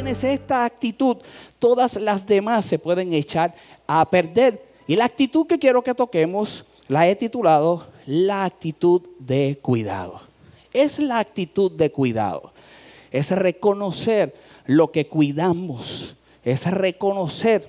tienes esta actitud, todas las demás se pueden echar a perder. Y la actitud que quiero que toquemos, la he titulado la actitud de cuidado. Es la actitud de cuidado. Es reconocer lo que cuidamos. Es reconocer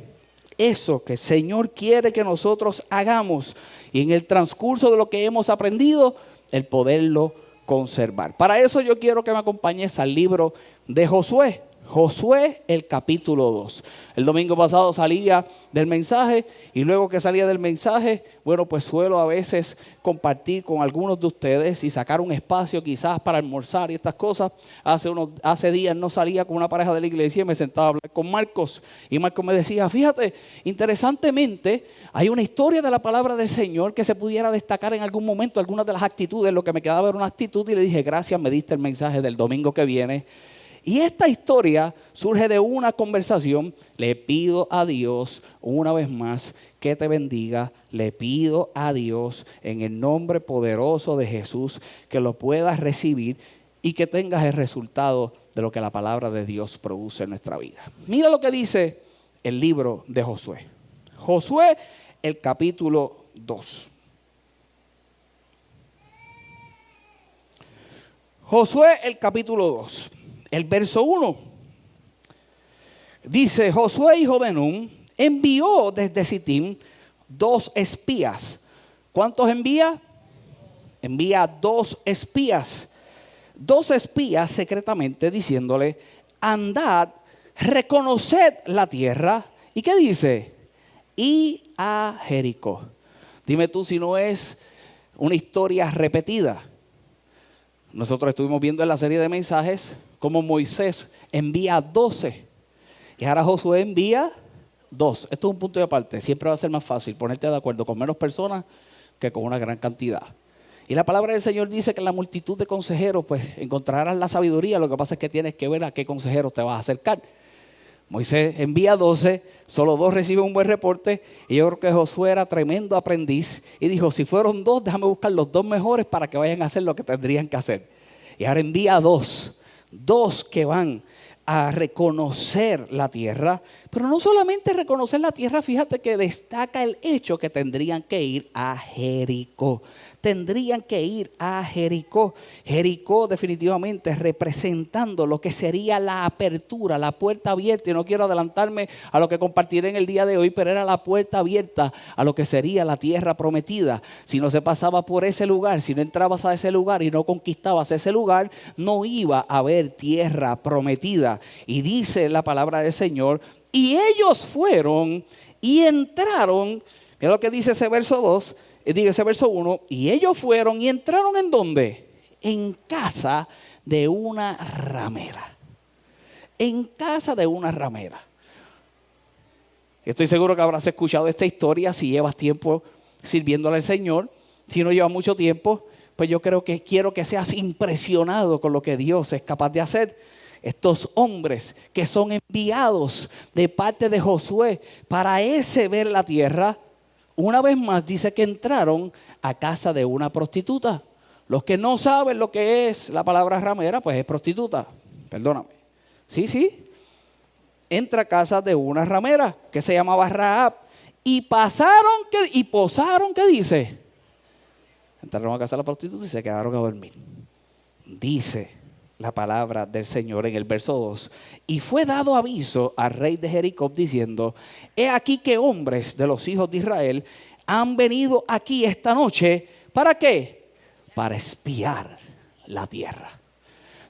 eso que el Señor quiere que nosotros hagamos. Y en el transcurso de lo que hemos aprendido, el poderlo conservar. Para eso yo quiero que me acompañes al libro de Josué. Josué, el capítulo 2. El domingo pasado salía del mensaje y luego que salía del mensaje, bueno, pues suelo a veces compartir con algunos de ustedes y sacar un espacio quizás para almorzar y estas cosas. Hace días no salía con una pareja de la iglesia y me sentaba a hablar con Marcos. Y Marcos me decía, fíjate, interesantemente hay una historia de la palabra del Señor que se pudiera destacar en algún momento, algunas de las actitudes. Lo que me quedaba era una actitud y le dije, gracias, me diste el mensaje del domingo que viene. Y esta historia surge de una conversación. Le pido a Dios una vez más que te bendiga. Le pido a Dios en el nombre poderoso de Jesús que lo puedas recibir y que tengas el resultado de lo que la palabra de Dios produce en nuestra vida. Mira lo que dice el libro de Josué. Josué, el capítulo 2. Josué, el capítulo 2. El verso 1 dice, Josué hijo de Nun envió desde Sittim 2 espías. ¿Cuántos envía? Envía 2 espías. 2 espías secretamente diciéndole, andad, reconoced la tierra. ¿Y qué dice? Y a Jericó. Dime tú si no es una historia repetida. Nosotros estuvimos viendo en la serie de mensajes como Moisés envía 12 y ahora Josué envía 2. Esto es un punto de aparte. Siempre va a ser más fácil ponerte de acuerdo con menos personas que con una gran cantidad. Y la palabra del Señor dice que en la multitud de consejeros pues encontrarás la sabiduría. Lo que pasa es que tienes que ver a qué consejeros te vas a acercar. Moisés envía 12, solo 2 reciben un buen reporte. Y yo creo que Josué era tremendo aprendiz. Y dijo, si fueron 2, déjame buscar los 2 mejores para que vayan a hacer lo que tendrían que hacer. Y ahora envía 2 que van a reconocer la tierra. Pero no solamente reconocer la tierra, fíjate que destaca el hecho que tendrían que ir a Jericó. Tendrían que ir a Jericó. Jericó definitivamente representando lo que sería la apertura, la puerta abierta. Y no quiero adelantarme a lo que compartiré en el día de hoy, pero era la puerta abierta a lo que sería la tierra prometida. Si no se pasaba por ese lugar, si no entrabas a ese lugar y no conquistabas ese lugar, no iba a haber tierra prometida. Y dice la palabra del Señor, y ellos fueron y entraron. Mira lo que dice ese verso 2. Diga ese verso 1, y ellos fueron y entraron ¿en dónde? En casa de una ramera. En casa de una ramera. Estoy seguro que habrás escuchado esta historia si llevas tiempo sirviéndole al Señor. Si no llevas mucho tiempo, pues yo creo que quiero que seas impresionado con lo que Dios es capaz de hacer. Estos hombres que son enviados de parte de Josué para ver la tierra. Una vez más dice que entraron a casa de una prostituta. Los que no saben lo que es la palabra ramera, pues es prostituta. Perdóname. Sí. Entra a casa de una ramera que se llamaba Rahab. Y posaron, ¿qué dice? Entraron a casa de la prostituta y se quedaron a dormir. Dice la palabra del Señor en el verso 2. Y fue dado aviso al rey de Jericó diciendo, he aquí que hombres de los hijos de Israel han venido aquí esta noche. ¿Para qué? Para espiar la tierra.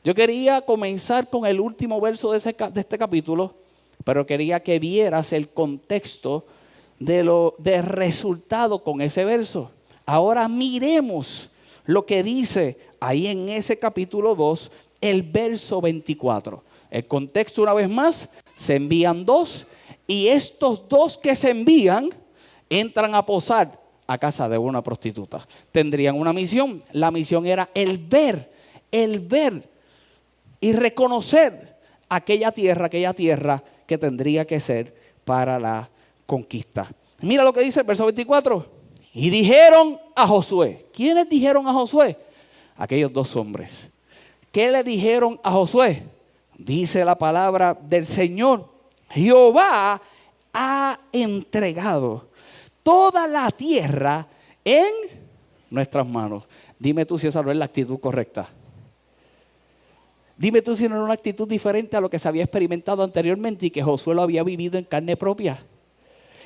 Yo quería comenzar con el último verso de este capítulo, pero quería que vieras el contexto del resultado con ese verso. Ahora miremos lo que dice ahí en ese capítulo 2, el verso 24. El contexto una vez más, se envían 2 y estos 2 que se envían entran a posar a casa de una prostituta. Tendrían una misión. La misión era el ver y reconocer aquella tierra que tendría que ser para la conquista. Mira lo que dice el verso 24. Y dijeron a Josué. ¿Quiénes dijeron a Josué? Aquellos 2 hombres. ¿Qué le dijeron a Josué? Dice la palabra del Señor, Jehová ha entregado toda la tierra en nuestras manos. Dime tú si esa no es la actitud correcta. Dime tú si no era una actitud diferente a lo que se había experimentado anteriormente y que Josué lo había vivido en carne propia.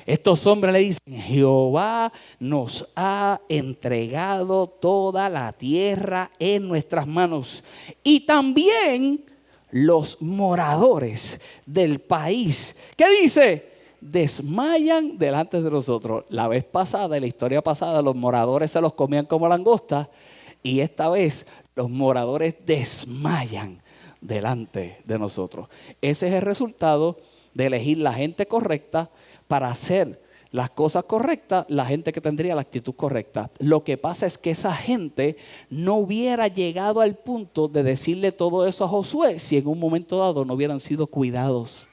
Estos hombres le dicen, Jehová nos ha entregado toda la tierra en nuestras manos. Y también los moradores del país, ¿qué dice? Desmayan delante de nosotros. La vez pasada, en la historia pasada, los moradores se los comían como langosta y esta vez los moradores desmayan delante de nosotros. Ese es el resultado de elegir la gente correcta para hacer las cosas correctas, la gente que tendría la actitud correcta. Lo que pasa es que esa gente no hubiera llegado al punto de decirle todo eso a Josué si en un momento dado no hubieran sido cuidados.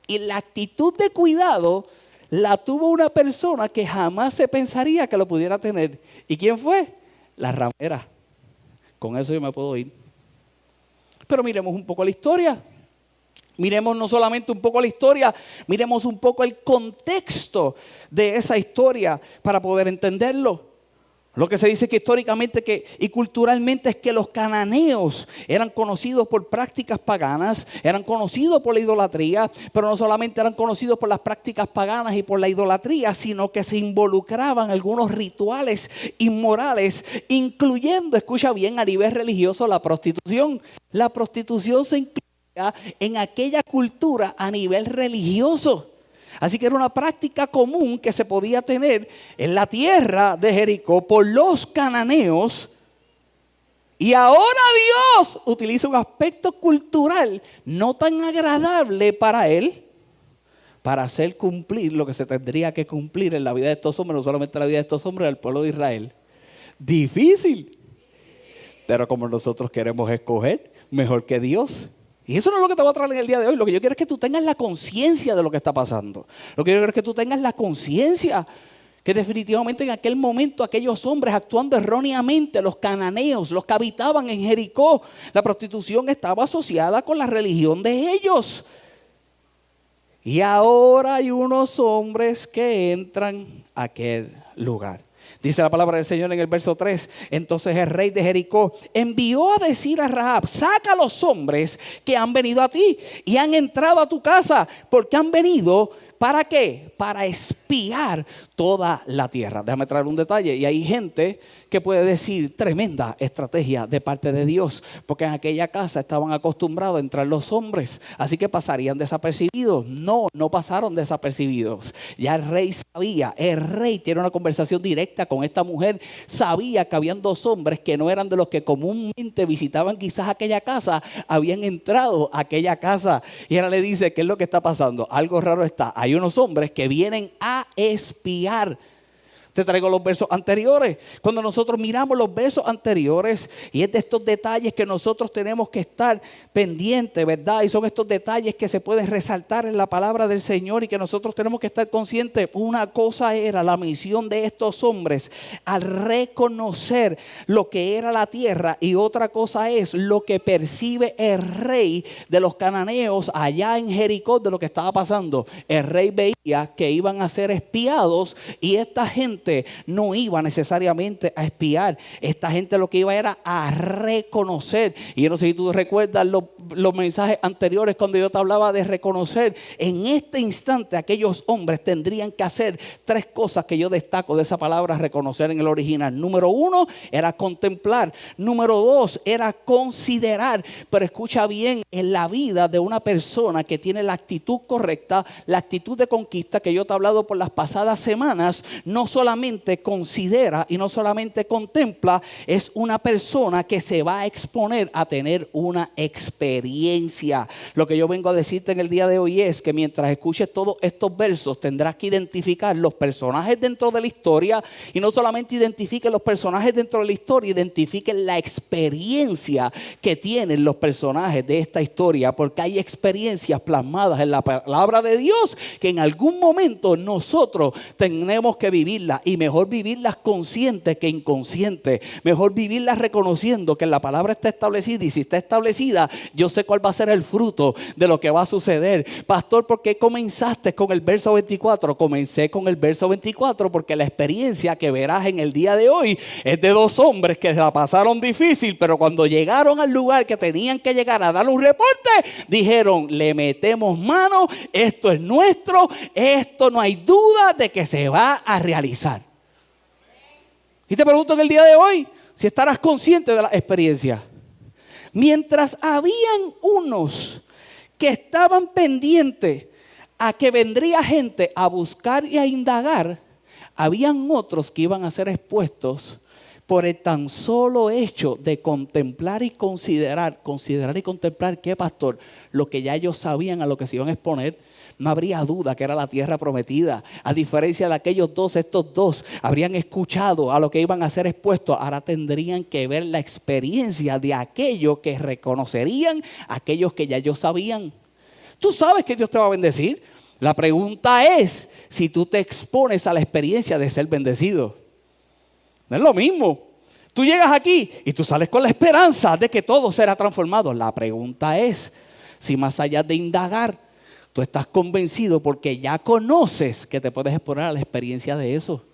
Y la actitud de cuidado la tuvo una persona que jamás se pensaría que lo pudiera tener. ¿Y quién fue? La ramera. Con eso yo me puedo ir. Pero miremos un poco la historia. Miremos no solamente un poco la historia, miremos un poco el contexto de esa historia para poder entenderlo. Lo que se dice que históricamente y culturalmente es que los cananeos eran conocidos por prácticas paganas, eran conocidos por la idolatría, pero no solamente eran conocidos por las prácticas paganas y por la idolatría, sino que se involucraban en algunos rituales inmorales, incluyendo, escucha bien, a nivel religioso, la prostitución. La prostitución se incluye en aquella cultura a nivel religioso. Así que era una práctica común que se podía tener en la tierra de Jericó por los cananeos. Y ahora Dios utiliza un aspecto cultural no tan agradable para él, para hacer cumplir lo que se tendría que cumplir en la vida de estos hombres, no solamente en la vida de estos hombres, del pueblo de Israel. Difícil. Pero como nosotros queremos escoger mejor que Dios. Y eso no es lo que te voy a traer en el día de hoy. Lo que yo quiero es que tú tengas la conciencia de lo que está pasando. Lo que yo quiero es que tú tengas la conciencia que definitivamente en aquel momento aquellos hombres actuando erróneamente, los cananeos, los que habitaban en Jericó, la prostitución estaba asociada con la religión de ellos. Y ahora hay unos hombres que entran a aquel lugar. Dice la palabra del Señor en el verso 3. Entonces el rey de Jericó envió a decir a Rahab, saca a los hombres que han venido a ti y han entrado a tu casa, porque han venido, ¿para qué? Para espiar toda la tierra. Déjame traer un detalle. Y hay gente que puede decir, tremenda estrategia de parte de Dios, porque en aquella casa estaban acostumbrados a entrar los hombres, así que pasarían desapercibidos. No pasaron desapercibidos. Ya el rey sabía, el rey tiene una conversación directa con esta mujer, sabía que habían dos hombres que no eran de los que comúnmente visitaban quizás aquella casa, habían entrado a aquella casa. Y ahora le dice, ¿qué es lo que está pasando? Algo raro está. Hay unos hombres que vienen a espiar. Te traigo los versos anteriores. Cuando nosotros miramos los versos anteriores, y es de estos detalles que nosotros tenemos que estar pendientes, ¿verdad? Y son estos detalles que se pueden resaltar en la palabra del Señor y que nosotros tenemos que estar conscientes. Una cosa era la misión de estos hombres al reconocer lo que era la tierra, y otra cosa es lo que percibe el rey de los cananeos allá en Jericó de lo que estaba pasando. El rey veía que iban a ser espiados y esta gente no iba necesariamente a espiar. Esta gente lo que iba era a reconocer. Y yo no sé si tú recuerdas los mensajes anteriores cuando yo te hablaba de reconocer. En este instante aquellos hombres tendrían que hacer tres cosas que yo destaco de esa palabra reconocer en el original. Número 1 era contemplar. Número 2 era considerar. Pero escucha bien, en la vida de una persona que tiene la actitud correcta, la actitud de conquista que yo te he hablado por las pasadas semanas, no solamente considera y no solamente contempla, es una persona que se va a exponer a tener una experiencia. Lo que yo vengo a decirte en el día de hoy es que mientras escuches todos estos versos tendrás que identificar los personajes dentro de la historia, y no solamente identifiques los personajes dentro de la historia, identifiques la experiencia que tienen los personajes de esta historia, porque hay experiencias plasmadas en la palabra de Dios que en algún momento nosotros tenemos que vivirlas. Y mejor vivirlas consciente que inconsciente. Mejor vivirlas reconociendo que la palabra está establecida. Y si está establecida, yo Yo sé cuál va a ser el fruto de lo que va a suceder. Pastor, ¿por qué comenzaste con el verso 24? Comencé con el verso 24 porque la experiencia que verás en el día de hoy es de dos hombres que la pasaron difícil, pero cuando llegaron al lugar que tenían que llegar a dar un reporte, dijeron, le metemos mano, esto es nuestro, esto no hay duda de que se va a realizar. Y te pregunto en el día de hoy, si estarás consciente de la experiencia. Mientras habían unos que estaban pendientes a que vendría gente a buscar y a indagar, habían otros que iban a ser expuestos por el tan solo hecho de contemplar y considerar y contemplar, ¿qué, pastor? Lo que ya ellos sabían a lo que se iban a exponer. No habría duda que era la tierra prometida. A diferencia de aquellos dos, estos dos habrían escuchado a lo que iban a ser expuestos. Ahora tendrían que ver la experiencia de aquellos que reconocerían, aquellos que ya ellos sabían. Tú sabes que Dios te va a bendecir. La pregunta es si tú te expones a la experiencia de ser bendecido. No es lo mismo. Tú llegas aquí y tú sales con la esperanza de que todo será transformado. La pregunta es si más allá de indagar, tú estás convencido porque ya conoces que te puedes exponer a la experiencia de eso.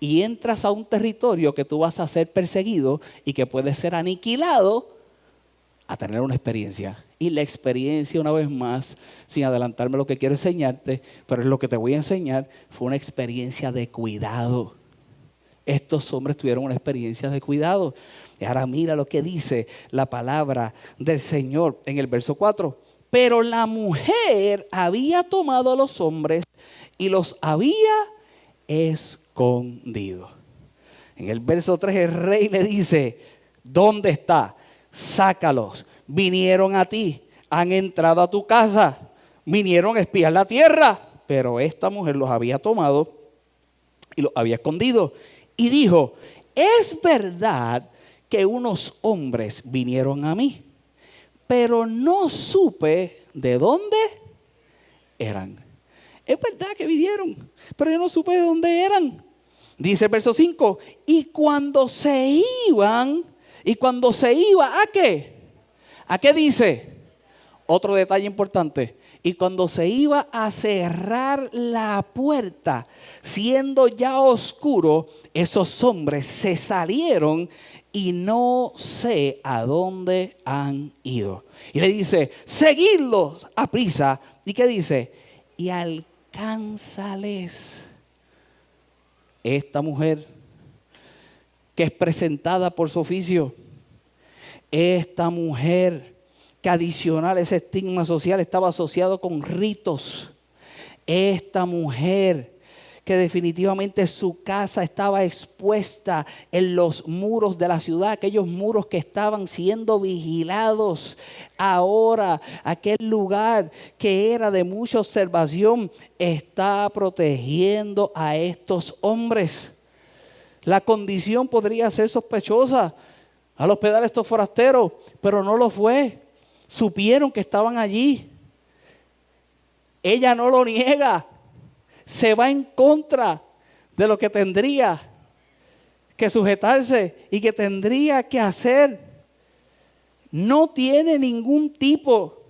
Y entras a un territorio que tú vas a ser perseguido y que puedes ser aniquilado a tener una experiencia. Y la experiencia, una vez más, sin adelantarme lo que quiero enseñarte, pero es lo que te voy a enseñar, fue una experiencia de cuidado. Estos hombres tuvieron una experiencia de cuidado. Y ahora mira lo que dice la palabra del Señor en el verso 4. Pero la mujer había tomado a los hombres y los había escondido. En el verso 3 el rey le dice, ¿dónde está? Sácalos. Vinieron a ti, han entrado a tu casa, vinieron a espiar la tierra. Pero esta mujer los había tomado y los había escondido. Y dijo, es verdad que unos hombres vinieron a mí, pero no supe de dónde eran. Es verdad que vinieron, pero yo no supe de dónde eran. Dice el verso 5, y cuando se iban, ¿a qué? ¿A qué dice? Otro detalle importante. Y cuando se iba a cerrar la puerta, siendo ya oscuro, esos hombres se salieron y no sé a dónde han ido. Y le dice, seguidlos a prisa. ¿Y qué dice? Y alcánzales. Esta mujer que es presentada por su oficio, esta mujer que adicional a ese estigma social estaba asociado con ritos. Esta mujer que definitivamente su casa estaba expuesta en los muros de la ciudad, aquellos muros que estaban siendo vigilados. Ahora aquel lugar que era de mucha observación está protegiendo a estos hombres. La condición podría ser sospechosa al hospedar a estos forasteros, pero no lo fue. Supieron que estaban allí. Ella no lo niega. Se va en contra de lo que tendría que sujetarse y que tendría que hacer. No tiene ningún tipo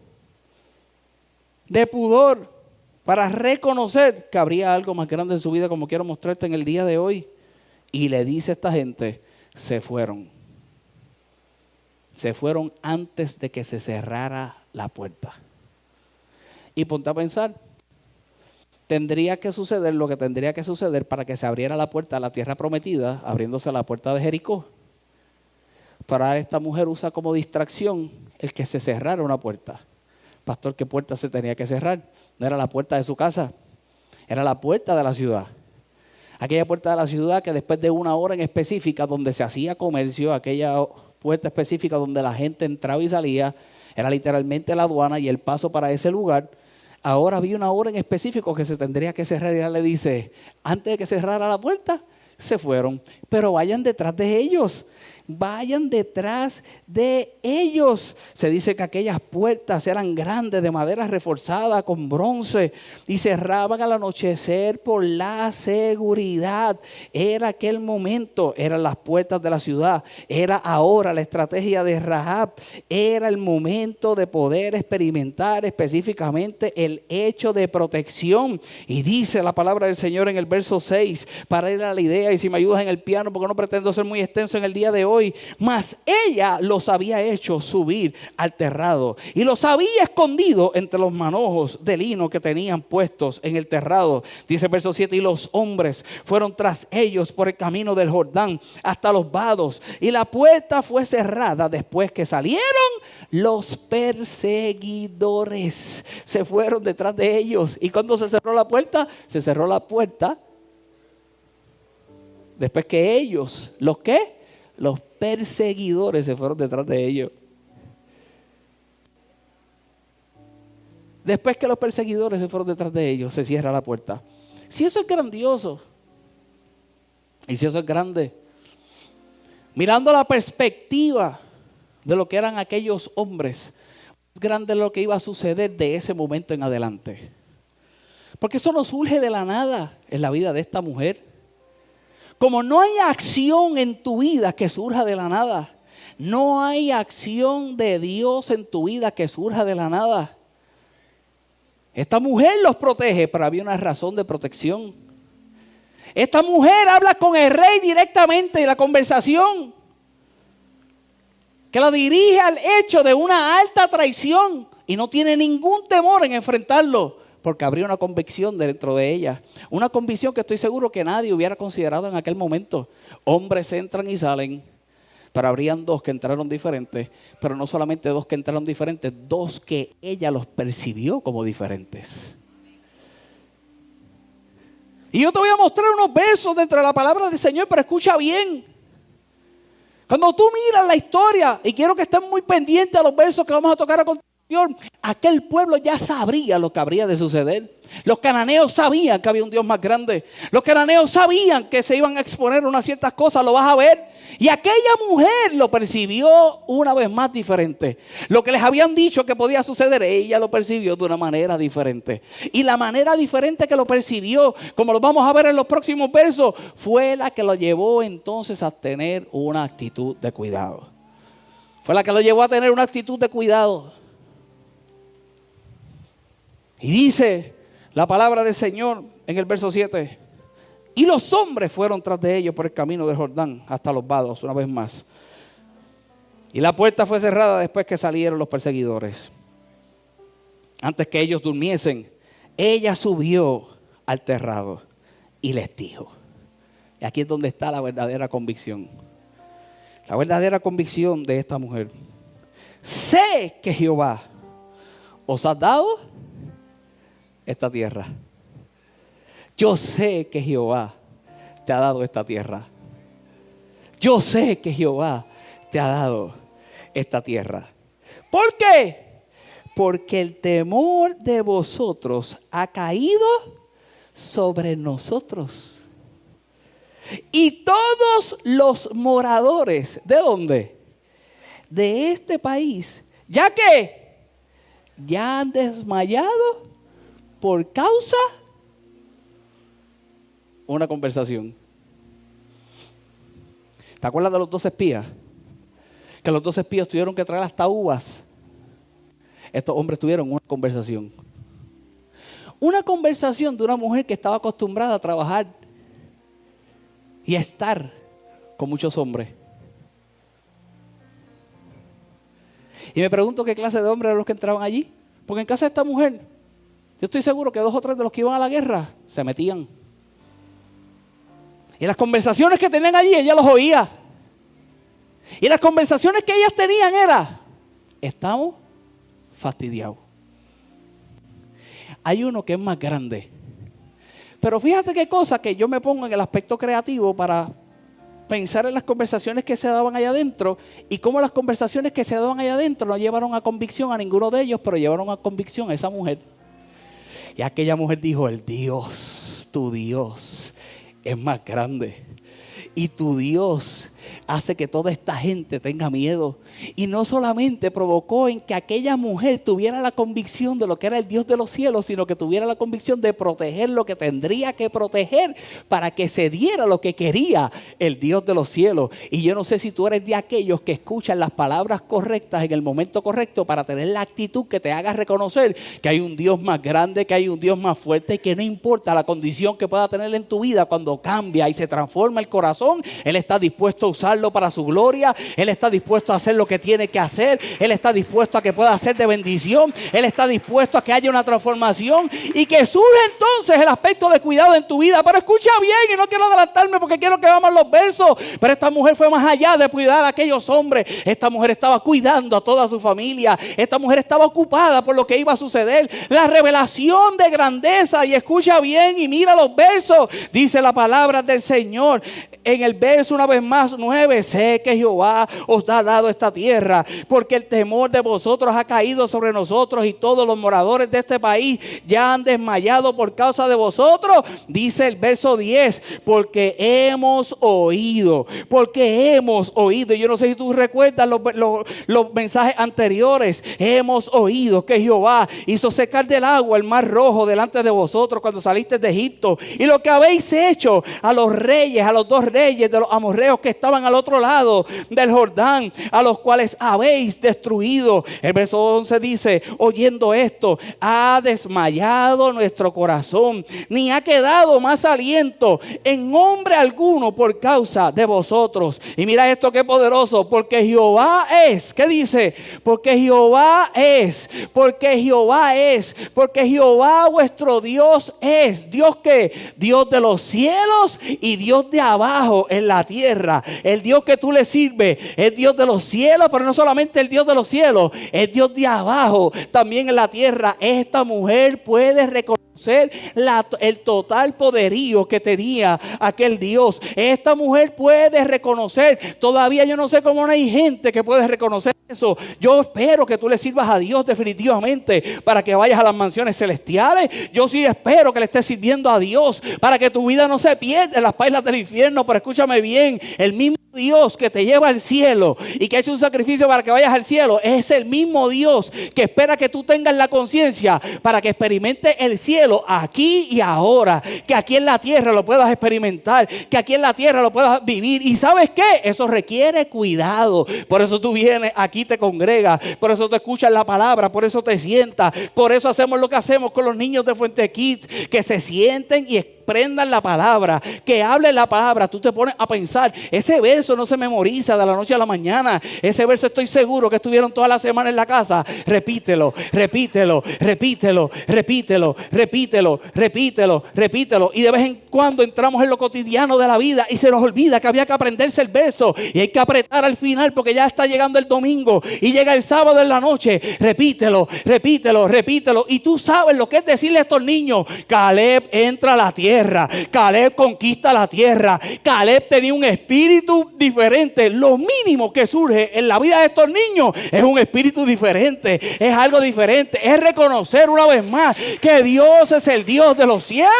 de pudor para reconocer que habría algo más grande en su vida, como quiero mostrarte en el día de hoy. Y le dice a esta gente, se fueron. Se fueron antes de que se cerrara la puerta. Y ponte a pensar, tendría que suceder lo que tendría que suceder para que se abriera la puerta a la tierra prometida, abriéndose la puerta de Jericó. Para esta mujer usa como distracción el que se cerrara una puerta. Pastor, ¿qué puerta se tenía que cerrar? No era la puerta de su casa, era la puerta de la ciudad. Aquella puerta de la ciudad que después de una hora en específica donde se hacía comercio, aquella puerta específica donde la gente entraba y salía, era literalmente la aduana y el paso para ese lugar. Ahora había una hora en específico que se tendría que cerrar y ella le dice, antes de que cerrara la puerta, se fueron, pero vayan detrás de ellos. vayan detrás de ellos. Se dice que aquellas puertas eran grandes, de madera reforzada con bronce, y cerraban al anochecer por la seguridad. Era aquel momento, eran las puertas de la ciudad, era ahora la estrategia de Rahab, era el momento de poder experimentar específicamente el hecho de protección. Y dice la palabra del Señor en el verso 6, para ir a la idea, y si me ayudas en el piano, porque no pretendo ser muy extenso en el día de hoy, mas ella los había hecho subir al terrado y los había escondido entre los manojos de lino que tenían puestos en el terrado. Dice el verso 7, y los hombres fueron tras ellos por el camino del Jordán hasta los vados, y la puerta fue cerrada después que salieron los perseguidores. Se fueron detrás de ellos. ¿Y cuando se cerró la puerta? Se cerró la puerta después que ellos, ¿los qué? Los perseguidores se fueron detrás de ellos. Después que los perseguidores se fueron detrás de ellos, se cierra la puerta. Si eso es grandioso, y si eso es grande, mirando la perspectiva de lo que eran aquellos hombres, más grande lo que iba a suceder de ese momento en adelante. Porque eso no surge de la nada en la vida de esta mujer. Como no hay acción en tu vida que surja de la nada, no hay acción de Dios en tu vida que surja de la nada. Esta mujer los protege, pero había una razón de protección. Esta mujer habla con el rey directamente y la conversación que la dirige al hecho de una alta traición y no tiene ningún temor en enfrentarlo, porque habría una convicción dentro de ella. Una convicción que estoy seguro que nadie hubiera considerado en aquel momento. Hombres entran y salen, pero habrían dos que entraron diferentes. Pero no solamente dos que entraron diferentes, dos que ella los percibió como diferentes. Y yo te voy a mostrar unos versos dentro de la palabra del Señor, pero escucha bien. Cuando tú miras la historia, y quiero que estén muy pendientes a los versos que vamos a tocar a continuación, aquel pueblo ya sabría lo que habría de suceder. Los cananeos sabían que había un Dios más grande. Los cananeos sabían que se iban a exponer unas ciertas cosas, lo vas a ver. Y aquella mujer lo percibió una vez más diferente. Lo que les habían dicho que podía suceder, ella lo percibió de una manera diferente. Y la manera diferente que lo percibió, como lo vamos a ver en los próximos versos, fue la que lo llevó entonces a tener una actitud de cuidado. Fue la que lo llevó a tener una actitud de cuidado. Y dice la palabra del Señor en el verso 7. Y los hombres fueron tras de ellos por el camino del Jordán hasta los vados, una vez más. Y la puerta fue cerrada después que salieron los perseguidores. Antes que ellos durmiesen, ella subió al terrado y les dijo. Y aquí es donde está la verdadera convicción. La verdadera convicción de esta mujer. Sé que Jehová os ha dado esta tierra. Yo sé que Jehová te ha dado esta tierra. Yo sé que Jehová te ha dado esta tierra. ¿Por qué? Porque el temor de vosotros ha caído sobre nosotros. Y todos los moradores, ¿de dónde? De este país, ya que ya han desmayado por causa una conversación. ¿Te acuerdas de los 2 espías? Que los 2 espías tuvieron que traer hasta uvas. Estos hombres tuvieron una conversación. Una conversación de una mujer que estaba acostumbrada a trabajar y a estar con muchos hombres. Y me pregunto qué clase de hombres eran los que entraban allí. Porque en casa de esta mujer, yo estoy seguro que 2 o 3 de los que iban a la guerra se metían. Y las conversaciones que tenían allí, ella los oía. Y las conversaciones que ellas tenían era, estamos fastidiados. Hay uno que es más grande. Pero fíjate qué cosa que yo me pongo en el aspecto creativo para pensar en las conversaciones que se daban allá adentro y cómo las conversaciones que se daban allá adentro no llevaron a convicción a ninguno de ellos, pero llevaron a convicción a esa mujer. Y aquella mujer dijo, el Dios, tu Dios es más grande. Y tu Dios hace que toda esta gente tenga miedo. Y no solamente provocó en que aquella mujer tuviera la convicción de lo que era el Dios de los cielos, sino que tuviera la convicción de proteger lo que tendría que proteger para que se diera lo que quería el Dios de los cielos. Y yo no sé si tú eres de aquellos que escuchan las palabras correctas en el momento correcto para tener la actitud que te haga reconocer que hay un Dios más grande, que hay un Dios más fuerte, y que no importa la condición que pueda tener en tu vida, cuando cambia y se transforma el corazón, Él está dispuesto a usarlo para su gloria. Él está dispuesto a hacer lo que tiene que hacer. Él está dispuesto a que pueda ser de bendición. Él está dispuesto a que haya una transformación y que surge entonces el aspecto de cuidado en tu vida. Pero escucha bien, y no quiero adelantarme porque quiero que veamos los versos, pero esta mujer fue más allá de cuidar a aquellos hombres. Esta mujer estaba cuidando a toda su familia. Esta mujer estaba ocupada por lo que iba a suceder. La revelación de grandeza, y escucha bien y mira los versos. Dice la palabra del Señor en el verso una vez más 9: sé que Jehová os ha dado esta tierra, porque el temor de vosotros ha caído sobre nosotros, y todos los moradores de este país ya han desmayado por causa de vosotros. Dice el verso 10: porque hemos oído. Y yo no sé si tú recuerdas los mensajes anteriores. Hemos oído que Jehová hizo secar del agua el mar rojo delante de vosotros cuando saliste de Egipto, y lo que habéis hecho a los reyes, a los dos reyes de los amorreos que estaban al otro lado del Jordán, a los cuales habéis destruido. El verso 11 dice: oyendo esto, ha desmayado nuestro corazón, ni ha quedado más aliento en hombre alguno por causa de vosotros. Y mira esto que poderoso: porque Jehová es, ¿qué dice? Porque Jehová vuestro Dios es. ¿Dios qué? Dios de los cielos y Dios de abajo en la tierra. El Dios que tú le sirves es Dios de los cielos, pero no solamente el Dios de los cielos, es Dios de abajo también en la tierra. Esta mujer puede reconocer el total poderío que tenía aquel Dios. Esta mujer puede reconocer, todavía yo no sé cómo no hay gente que puede reconocer eso. Yo espero que tú le sirvas a Dios definitivamente para que vayas a las mansiones celestiales. Yo sí espero que le estés sirviendo a Dios para que tu vida no se pierda en las pailas del infierno. Pero escúchame bien, el mismo Dios que te lleva al cielo y que ha hecho un sacrificio para que vayas al cielo, es el mismo Dios que espera que tú tengas la conciencia para que experimentes el cielo aquí y ahora, que aquí en la tierra lo puedas experimentar, que aquí en la tierra lo puedas vivir. ¿Y sabes qué? Eso requiere cuidado. Por eso tú vienes aquí, te congregas, por eso te escuchas la palabra, por eso te sientas, por eso hacemos lo que hacemos con los niños de Fuente Kids, que se sienten y aprendan la palabra, que hablen la palabra. Tú te pones a pensar, ese verso no se memoriza de la noche a la mañana. Ese verso estoy seguro que estuvieron toda la semana en la casa. Repítelo, repítelo, repítelo, repítelo, repítelo, repítelo, repítelo. Y de vez en cuando entramos en lo cotidiano de la vida y se nos olvida que había que aprenderse el verso, y hay que apretar al final porque ya está llegando el domingo y llega el sábado en la noche. Repítelo, repítelo, repítelo. Y tú sabes lo que es decirle a estos niños: Caleb entra a la tierra, Caleb conquista la tierra. Caleb tenía un espíritu diferente. Lo mínimo que surge en la vida de estos niños es un espíritu diferente, es algo diferente, es reconocer una vez más que Dios es el Dios de los cielos,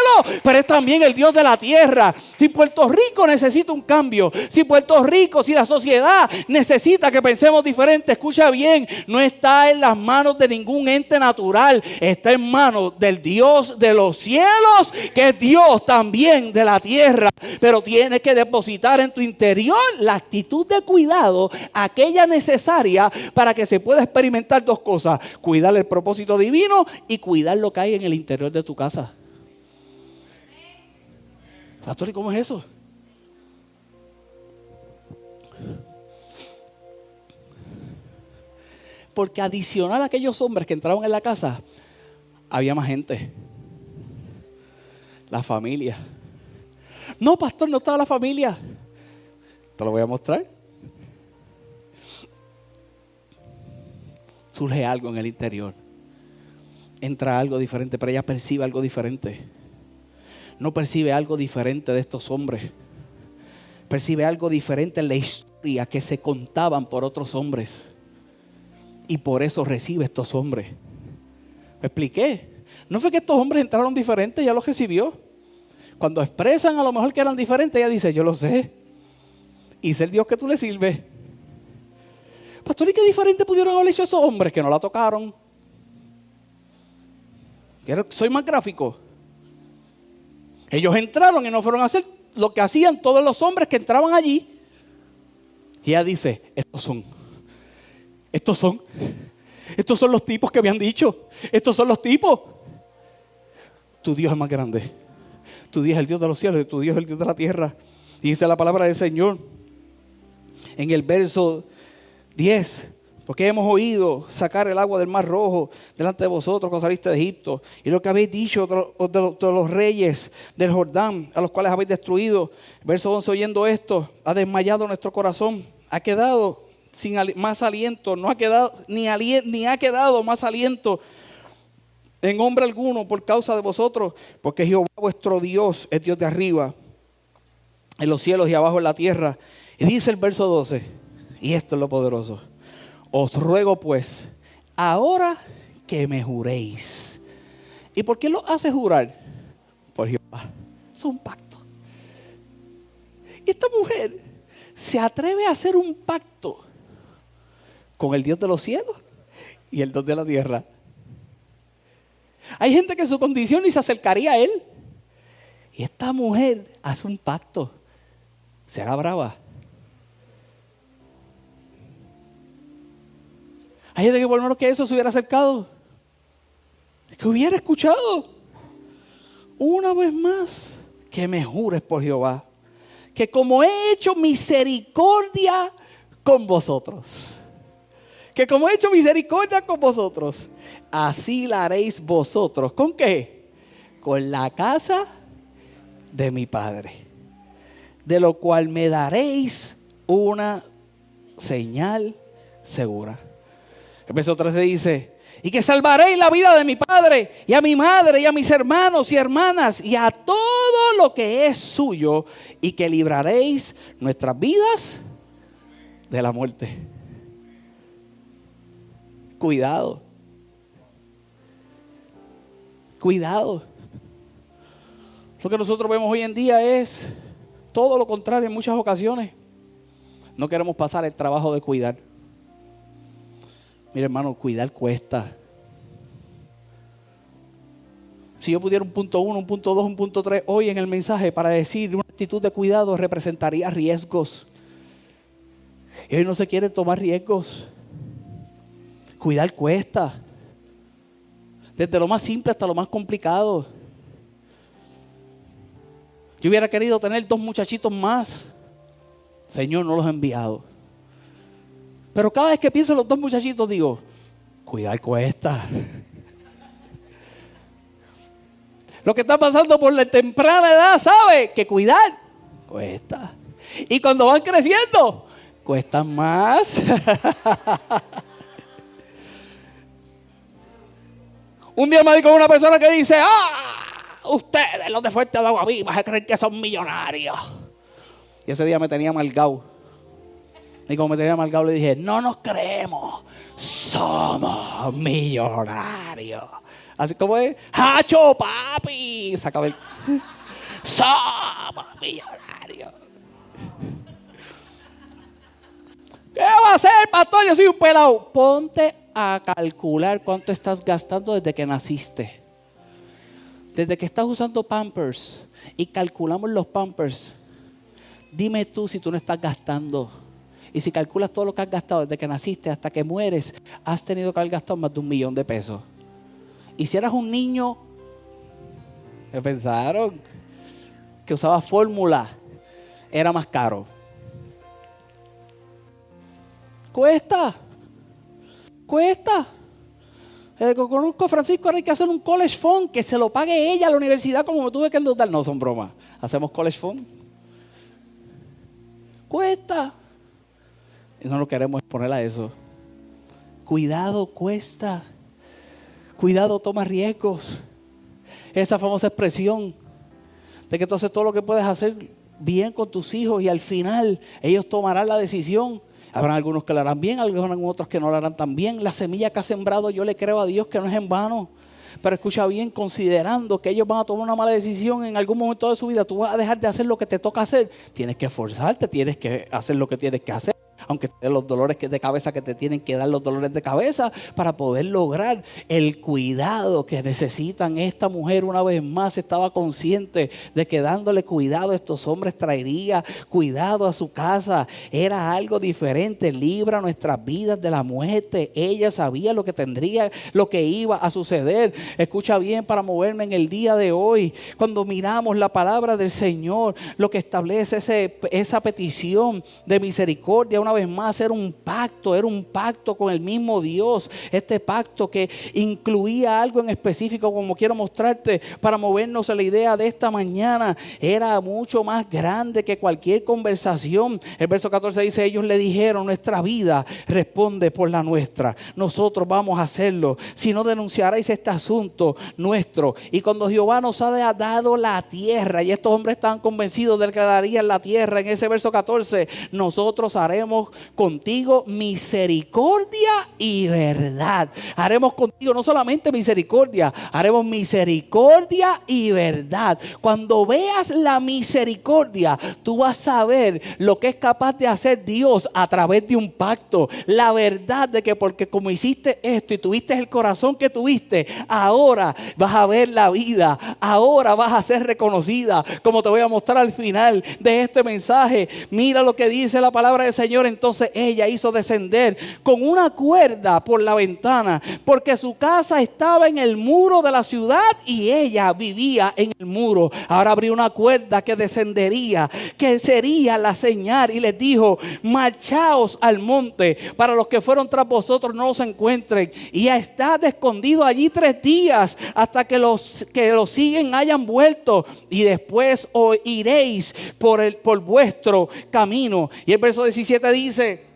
pero es también el Dios de la tierra. Si Puerto Rico necesita un cambio, si la sociedad necesita que pensemos diferente, escucha bien, no está en las manos de ningún ente natural, está en manos del Dios de los cielos, que es Dios también de la tierra. Pero tienes que depositar en tu interior la actitud de cuidado, aquella necesaria para que se pueda experimentar dos cosas: cuidar el propósito divino y cuidar lo que hay en el interior de tu casa. Pastor, ¿y cómo es eso? Porque adicional a aquellos hombres que entraban en la casa, había más gente. La familia. No, pastor, no estaba la familia. Te lo voy a mostrar. Surge algo en el interior. Entra algo diferente, pero ella percibe algo diferente. No percibe algo diferente de estos hombres. Percibe algo diferente en la historia que se contaban por otros hombres. Y por eso recibe estos hombres. ¿Me expliqué? No fue que estos hombres entraron diferentes, ella los recibió. Cuando expresan a lo mejor que eran diferentes, ella dice: yo lo sé. y ser Dios que tú le sirves. Pastor, ¿y qué diferente pudieron haber hecho esos hombres que no la tocaron? Soy más gráfico. Ellos entraron y no fueron a hacer lo que hacían todos los hombres que entraban allí. Y ella dice, estos son los tipos que habían dicho. Estos son los tipos. Tu Dios es más grande. Tu Dios es el Dios de los cielos y tu Dios es el Dios de la tierra. Y dice la palabra del Señor en el verso 10. Porque hemos oído sacar el agua del mar rojo delante de vosotros cuando saliste de Egipto. Y lo que habéis dicho de los reyes del Jordán, a los cuales habéis destruido. Verso 11, oyendo esto, ha desmayado nuestro corazón. Ha quedado sin más aliento. No ha quedado, ni ha quedado más aliento en hombre alguno por causa de vosotros. Porque Jehová vuestro Dios es Dios de arriba, en los cielos y abajo en la tierra. Y dice el verso 12, y esto es lo poderoso. Os ruego pues, ahora que me juréis. ¿Y por qué lo hace jurar? Por Jehová. Es un pacto. Esta mujer se atreve a hacer un pacto con el Dios de los cielos y el Dios de la tierra. Hay gente que en su condición ni se acercaría a él. Y esta mujer hace un pacto. ¿Será brava? Hay gente que por lo menos que eso se hubiera acercado, que hubiera escuchado. Una vez más, que me jures por Jehová, que como he hecho misericordia con vosotros, así la haréis vosotros. ¿Con qué? Con la casa de mi Padre, de lo cual me daréis una señal segura. El verso 13 dice, y que salvaréis la vida de mi padre, y a mi madre, y a mis hermanos y hermanas, y a todo lo que es suyo, y que libraréis nuestras vidas de la muerte. Cuidado. Cuidado. Lo que nosotros vemos hoy en día es todo lo contrario en muchas ocasiones. No queremos pasar el trabajo de cuidar. Mira, hermano, cuidar cuesta. Si yo pudiera un punto 1, un punto 2, un punto 3 hoy en el mensaje para decir una actitud de cuidado representaría riesgos. Y hoy no se quiere tomar riesgos. Cuidar cuesta. Desde lo más simple hasta lo más complicado. Yo hubiera querido tener 2 muchachitos más. Señor, no los ha enviado. Pero cada vez que pienso en los 2 muchachitos digo, cuidar cuesta. Lo que está pasando por la temprana edad sabe que cuidar cuesta. Y cuando van creciendo, cuestan más. Un día me di con una persona que dice, ustedes los de Fuerte de Agua Viva se creen que son millonarios. Y ese día me tenía amargado. Y como me tenía amargado le dije, no nos creemos, somos millonarios. Así como es, ¡hacho, papi! Se acaba el... Somos millonarios. ¿Qué va a hacer, pastor? Yo soy un pelado. Ponte a calcular cuánto estás gastando desde que naciste. Desde que estás usando Pampers y calculamos los Pampers. Dime tú si tú no estás gastando. Y si calculas todo lo que has gastado desde que naciste hasta que mueres, has tenido que haber gastado más de $1,000,000. Y si eras un niño, ¿qué pensaron? Que usaba fórmula, era más caro. Cuesta. Conozco a Francisco, ahora hay que hacer un college fund, que se lo pague ella a la universidad como me tuve que endeudar. No, son bromas. Hacemos college fund. Cuesta. Y no lo queremos exponer a eso. Cuidado cuesta. Cuidado toma riesgos. Esa famosa expresión de que entonces todo lo que puedes hacer bien con tus hijos y al final ellos tomarán la decisión. Habrán algunos que lo harán bien, habrán otros que no lo harán tan bien. La semilla que ha sembrado yo le creo a Dios que no es en vano. Pero escucha bien, considerando que ellos van a tomar una mala decisión en algún momento de su vida, tú vas a dejar de hacer lo que te toca hacer. Tienes que esforzarte, tienes que hacer lo que tienes que hacer. Aunque te den los dolores de cabeza que te tienen que dar los dolores de cabeza para poder lograr el cuidado que necesitan. Esta mujer una vez más estaba consciente de que dándole cuidado a estos hombres traería cuidado a su casa. Era algo diferente, libra nuestras vidas de la muerte. Ella sabía lo que tendría, lo que iba a suceder. Escucha bien, para moverme en el día de hoy, cuando miramos la palabra del Señor, lo que establece esa petición de misericordia, una vez más era un pacto con el mismo Dios. Este pacto que incluía algo en específico, como quiero mostrarte para movernos a la idea de esta mañana, era mucho más grande que cualquier conversación. El verso 14 dice, ellos le dijeron, nuestra vida responde por la nuestra, nosotros vamos a hacerlo, si no denunciaréis este asunto nuestro. Y cuando Jehová nos ha dado la tierra, y estos hombres estaban convencidos de que darían la tierra, en ese verso 14, nosotros haremos contigo misericordia y verdad. Haremos contigo no solamente misericordia, haremos misericordia y verdad. Cuando veas la misericordia, tú vas a ver lo que es capaz de hacer Dios a través de un pacto. La verdad de que porque como hiciste esto y tuviste el corazón que tuviste, ahora vas a ver la vida, ahora vas a ser reconocida, como te voy a mostrar al final de este mensaje. Mira lo que dice la palabra del Señor. Entonces ella hizo descender con una cuerda por la ventana, porque su casa estaba en el muro de la ciudad y ella vivía en el muro. Ahora abrió una cuerda que descendería, que sería la señal, y les dijo, marchaos al monte, para los que fueron tras vosotros no os encuentren, y estad escondido allí 3 días hasta que los que los siguen hayan vuelto, y después os iréis por vuestro camino. Y el verso 17 dice,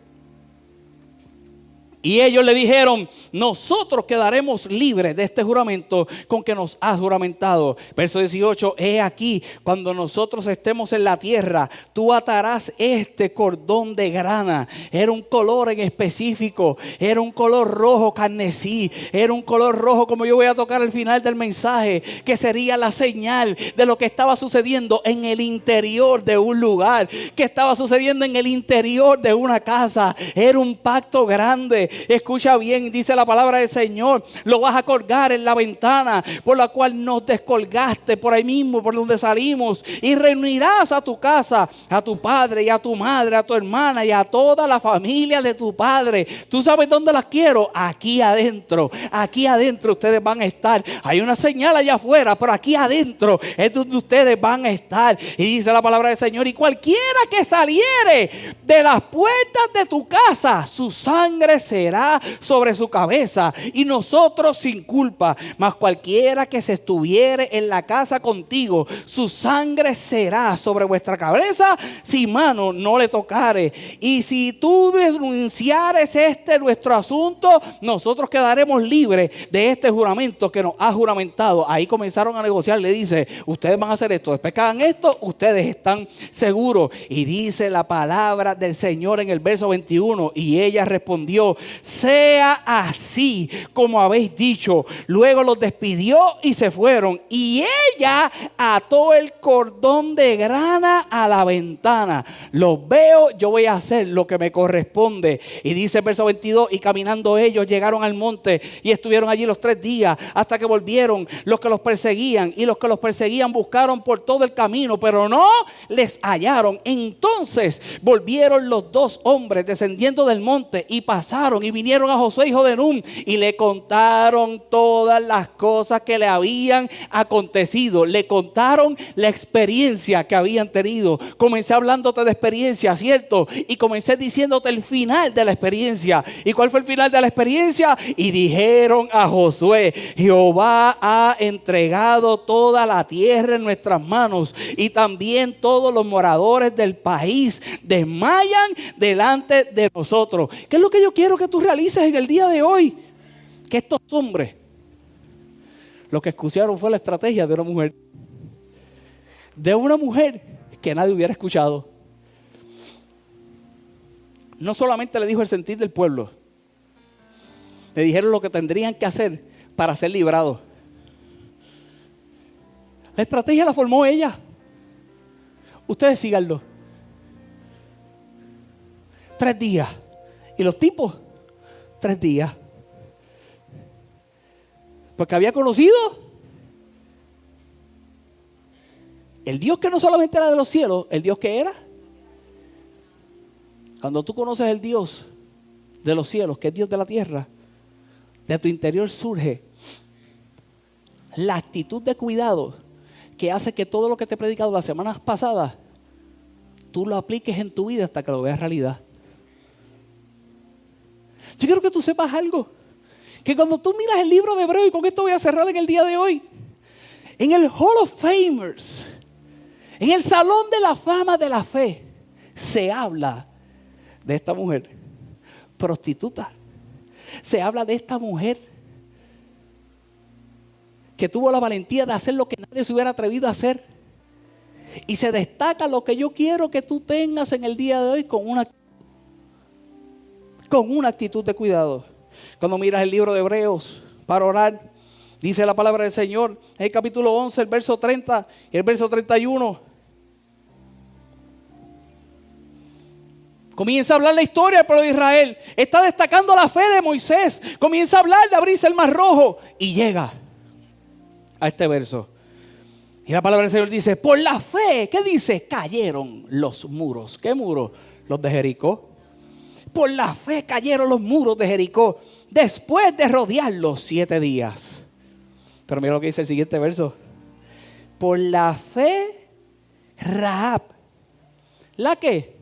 y ellos le dijeron, nosotros quedaremos libres de este juramento con que nos has juramentado. Verso 18, he aquí, cuando nosotros estemos en la tierra, tú atarás este cordón de grana. Era un color en específico, era un color rojo carmesí, era un color rojo, como yo voy a tocar al final del mensaje, que sería la señal de lo que estaba sucediendo en el interior de un lugar, que estaba sucediendo en el interior de una casa. Era un pacto grande. Escucha bien, dice la palabra del Señor, lo vas a colgar en la ventana por la cual nos descolgaste, por ahí mismo, por donde salimos, y reunirás a tu casa, a tu padre y a tu madre, a tu hermana y a toda la familia de tu padre. ¿Tú sabes dónde las quiero? Aquí adentro ustedes van a estar. Hay una señal allá afuera, pero aquí adentro es donde ustedes van a estar. Y dice la palabra del Señor, y cualquiera que saliere de las puertas de tu casa, su sangre será sobre su cabeza, y nosotros sin culpa. Mas cualquiera que se estuviere en la casa contigo, su sangre será sobre vuestra cabeza, si mano no le tocare. Y si tú denunciares nuestro asunto, nosotros quedaremos libres de este juramento que nos ha juramentado. Ahí comenzaron a negociar. Le dice, ustedes van a hacer esto, después que hagan esto, ustedes están seguros. Y dice la palabra del Señor en el verso 21, y ella respondió, sea así como habéis dicho. Luego los despidió y se fueron, y ella ató el cordón de grana a la ventana. Los veo, yo voy a hacer lo que me corresponde. Y dice el verso 22, y caminando ellos llegaron al monte y estuvieron allí los 3 días hasta que volvieron los que los perseguían, y los que los perseguían buscaron por todo el camino, pero no les hallaron. Entonces volvieron los 2 hombres descendiendo del monte y pasaron y vinieron a Josué hijo de Nun y le contaron todas las cosas que le habían acontecido. Le contaron la experiencia que habían tenido. Comencé hablándote de experiencia, ¿cierto? Y comencé diciéndote el final de la experiencia. ¿Y cuál fue el final de la experiencia? Y dijeron a Josué, Jehová ha entregado toda la tierra en nuestras manos, y también todos los moradores del país desmayan delante de nosotros. ¿Qué es lo que yo quiero que tú realices en el día de hoy? Que estos hombres, lo que escucharon fue la estrategia de una mujer que nadie hubiera escuchado. No solamente le dijo el sentir del pueblo, le dijeron lo que tendrían que hacer para ser librados. La estrategia la formó ella. Ustedes síganlo. 3 días. Y los tipos, 3 días. Porque había conocido el Dios que no solamente era de los cielos, el Dios que era. Cuando tú conoces el Dios de los cielos, que es Dios de la tierra, de tu interior surge la actitud de cuidado que hace que todo lo que te he predicado las semanas pasadas, tú lo apliques en tu vida hasta que lo veas realidad. Yo quiero que tú sepas algo, que cuando tú miras el libro de Hebreos, y con esto voy a cerrar en el día de hoy, en el Hall of Famers, en el Salón de la Fama de la Fe, se habla de esta mujer prostituta. Se habla de esta mujer que tuvo la valentía de hacer lo que nadie se hubiera atrevido a hacer. Y se destaca lo que yo quiero que tú tengas en el día de hoy con una actitud de cuidado. Cuando miras el libro de Hebreos para orar, dice la palabra del Señor, en el capítulo 11, el verso 30 y el verso 31. Comienza a hablar la historia del pueblo de Israel. Está destacando la fe de Moisés. Comienza a hablar de abrirse el mar rojo. Y llega a este verso. Y la palabra del Señor dice, por la fe, ¿qué dice? Cayeron los muros. ¿Qué muros? Los de Jericó. Por la fe cayeron los muros de Jericó, después de rodearlos 7 días. Pero mira lo que dice el siguiente verso. Por la fe, Rahab. ¿La qué?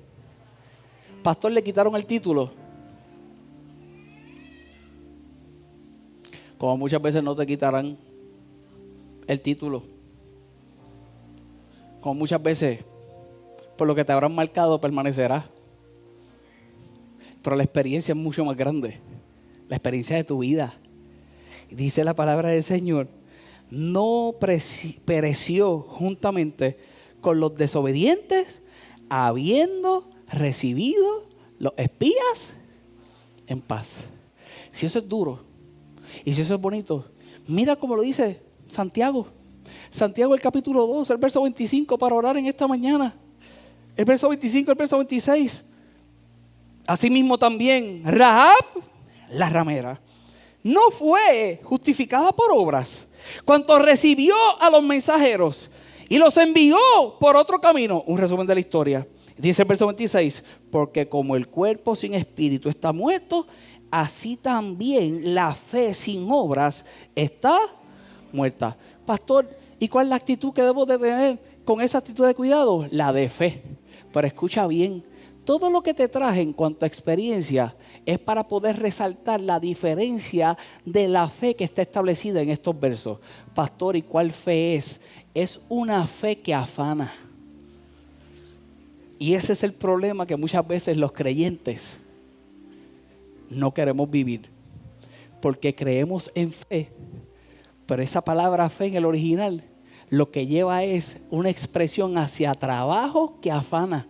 Pastor, le quitaron el título. Como muchas veces no te quitarán el título. Como muchas veces, por lo que te habrán marcado, permanecerás. Pero la experiencia es mucho más grande. La experiencia de tu vida. Dice la palabra del Señor, no pereció juntamente con los desobedientes, habiendo recibido los espías en paz. Si eso es duro y si eso es bonito, mira cómo lo dice Santiago. Santiago, el capítulo 2, el verso 25, para orar en esta mañana. El verso 25, el verso 26. Asimismo también, Rahab, la ramera, no fue justificada por obras, cuanto recibió a los mensajeros y los envió por otro camino. Un resumen de la historia. Dice el verso 26, porque como el cuerpo sin espíritu está muerto, así también la fe sin obras está muerta. Pastor, ¿y cuál es la actitud que debo de tener con esa actitud de cuidado? La de fe. Pero escucha bien, todo lo que te traje en cuanto a experiencia es para poder resaltar la diferencia de la fe que está establecida en estos versos. Pastor, ¿y cuál fe es? Es una fe que afana. Y ese es el problema que muchas veces los creyentes no queremos vivir. Porque creemos en fe, pero esa palabra fe en el original lo que lleva es una expresión hacia trabajo que afana.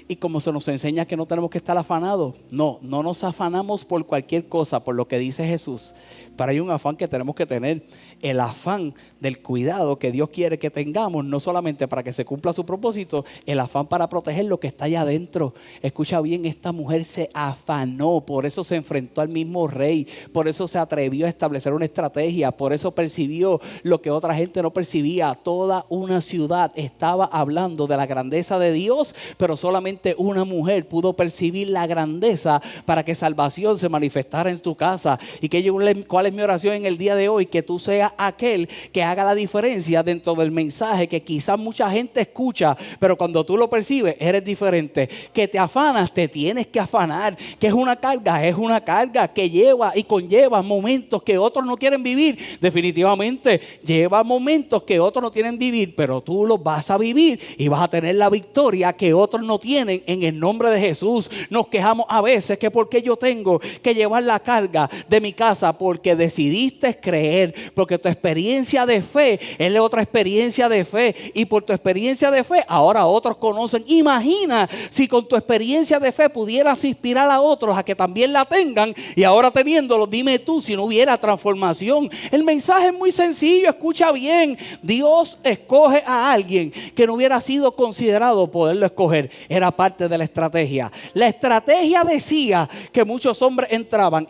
Y como se nos enseña que no tenemos que estar afanados, no nos afanamos por cualquier cosa, por lo que dice Jesús. Pero hay un afán que tenemos que tener, el afán del cuidado que Dios quiere que tengamos, no solamente para que se cumpla su propósito, el afán para proteger lo que está allá adentro. Escucha bien, esta mujer se afanó, por eso se enfrentó al mismo rey, por eso se atrevió a establecer una estrategia, por eso percibió lo que otra gente no percibía. Toda una ciudad estaba hablando de la grandeza de Dios, pero solamente una mujer pudo percibir la grandeza para que salvación se manifestara en tu casa. Y que ¿cuál es mi oración en el día de hoy? Que tú seas aquel que haga la diferencia dentro del mensaje que quizás mucha gente escucha, pero cuando tú lo percibes eres diferente. Que te afanas, te tienes que afanar. Que es una carga que lleva y conlleva momentos que otros no quieren vivir. Definitivamente lleva momentos que otros no quieren vivir, pero tú los vas a vivir y vas a tener la victoria que otros no tienen, vienen en el nombre de Jesús. Nos quejamos a veces que por qué yo tengo que llevar la carga de mi casa, porque decidiste creer, porque tu experiencia de fe es la otra experiencia de fe, y por tu experiencia de fe ahora otros conocen. Imagina si con tu experiencia de fe pudieras inspirar a otros a que también la tengan, y ahora teniéndolo, dime tú si no hubiera transformación. El mensaje es muy sencillo, escucha bien. Dios escoge a alguien que no hubiera sido considerado poderlo escoger. Era parte de la estrategia. La estrategia decía que muchos hombres entraban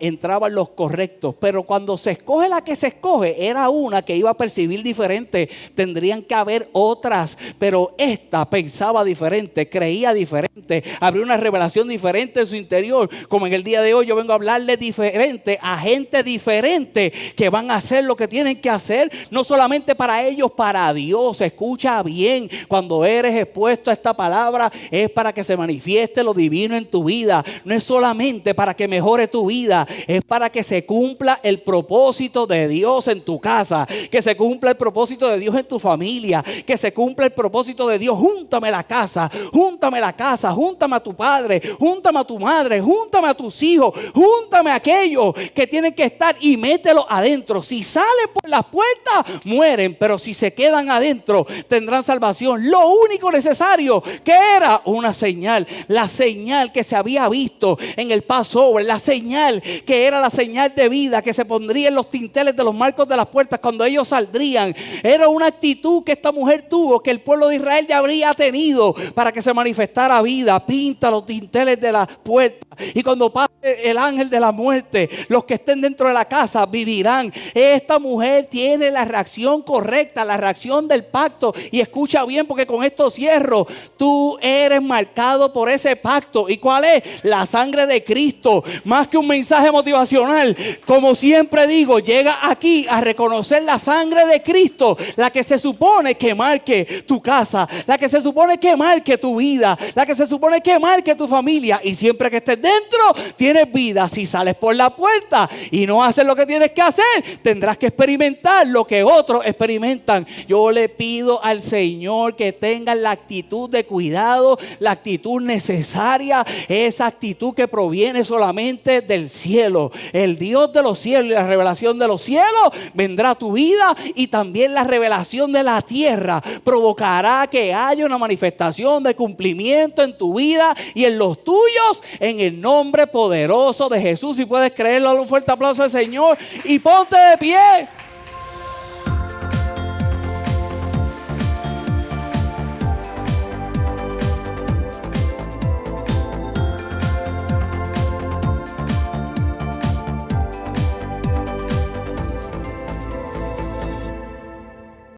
los correctos, pero cuando se escoge la que se escoge, era una que iba a percibir diferente. Tendrían que haber otras, pero esta pensaba diferente, creía diferente, abrió una revelación diferente en su interior. Como en el día de hoy yo vengo a hablarle diferente a gente diferente que van a hacer lo que tienen que hacer, no solamente para ellos, para Dios. Escucha bien, cuando eres expuesto a esta palabra es para que se manifieste lo divino en tu vida. No es solamente para que mejore tu vida, es para que se cumpla el propósito de Dios en tu casa, que se cumpla el propósito de Dios en tu familia, que se cumpla el propósito de Dios. Júntame la casa, júntame a tu padre, júntame a tu madre, júntame a tus hijos, júntame a aquellos que tienen que estar y mételo adentro. Si salen por las puertas, mueren, pero si se quedan adentro, tendrán salvación. Lo único necesario que era una señal, la señal que se había visto en el Passover, la señal que era la señal de vida que se pondría en los tinteles de los marcos de las puertas cuando ellos saldrían. Era una actitud que esta mujer tuvo, que el pueblo de Israel ya habría tenido para que se manifestara vida. Pinta los tinteles de las puertas, y cuando pase el ángel de la muerte, los que estén dentro de la casa vivirán. Esta mujer tiene la reacción correcta, la reacción del pacto. Y escucha bien, porque con esto cierro. Tú eres marcado por ese pacto. ¿Y cuál es? La sangre de Cristo. Más que un mensaje motivacional, como siempre digo, llega aquí a reconocer la sangre de Cristo, la que se supone que marque tu casa, la que se supone que marque tu vida, la que se supone que marque tu familia. Y siempre que estés dentro, tienes vida. Si sales por la puerta y no haces lo que tienes que hacer, tendrás que experimentar lo que otros experimentan. Yo le pido al Señor que tengan la actitud de cuidado, la actitud necesaria, esa actitud que proviene solamente del cielo. El Dios de los cielos y la revelación de los cielos vendrá a tu vida, y también la revelación de la tierra provocará que haya una manifestación de cumplimiento en tu vida y en los tuyos, en el nombre poderoso de Jesús. Si puedes creerlo, dale un fuerte aplauso al Señor y ponte de pie.